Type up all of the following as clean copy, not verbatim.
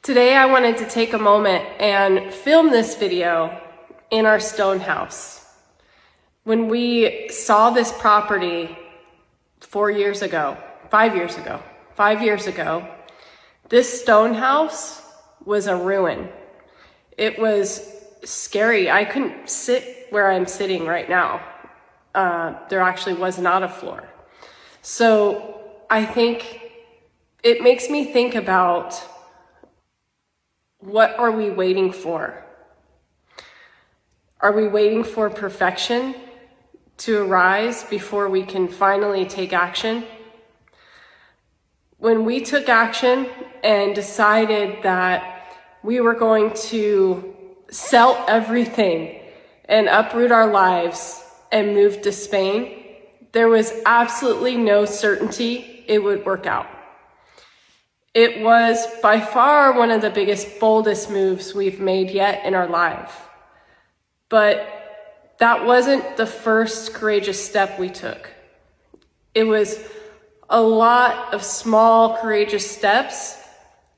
Today I wanted to take a moment and film this video in our stone house. When we saw this property 5 years ago, this stone house was a ruin. It was scary. I couldn't sit where I'm sitting right now. There actually was not a floor. So I think it makes me think about, what are we waiting for? Are we waiting for perfection to arise before we can finally take action? When we took action and decided that we were going to sell everything and uproot our lives and move to Spain, there was absolutely no certainty it would work out. It was by far one of the biggest, boldest moves we've made yet in our life. But that wasn't the first courageous step we took. It was a lot of small, courageous steps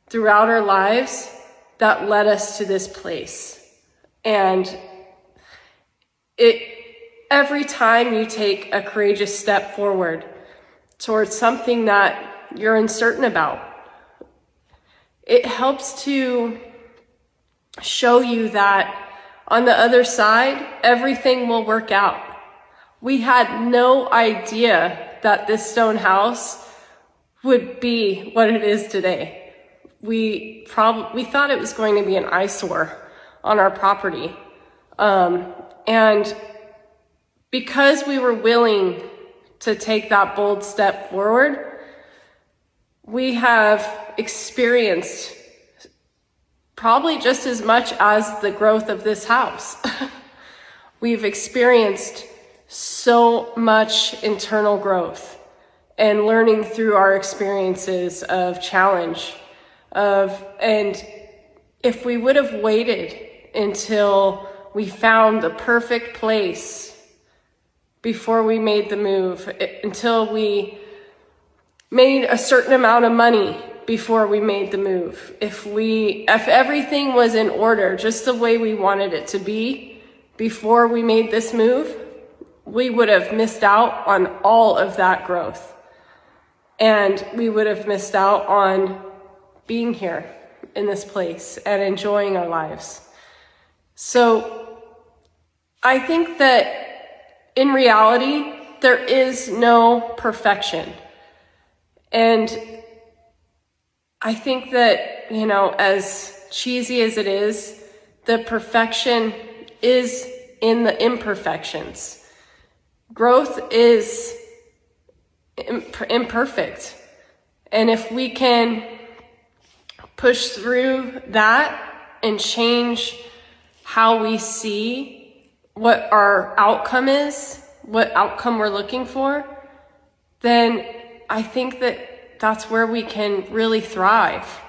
throughout our lives that led us to this place. And every time you take a courageous step forward towards something that you're uncertain about, it helps to show you that on the other side, everything will work out. We had no idea that this stone house would be what it is today. We thought it was going to be an eyesore on our property. And because we were willing to take that bold step forward, we have experienced probably just as much as the growth of this house. We've experienced so much internal growth and learning through our experiences of challenge. And if we would have waited until we found the perfect place before we made the move, until we made a certain amount of money before we made the move, if everything was in order just the way we wanted it to be before we made this move, we would have missed out on all of that growth. And we would have missed out on being here in this place and enjoying our lives. So I think that in reality, there is no perfection. And I think that, as cheesy as it is, the perfection is in the imperfections. Growth is imperfect. And if we can push through that and change how we see what our outcome is, what outcome we're looking for, then I think that that's where we can really thrive.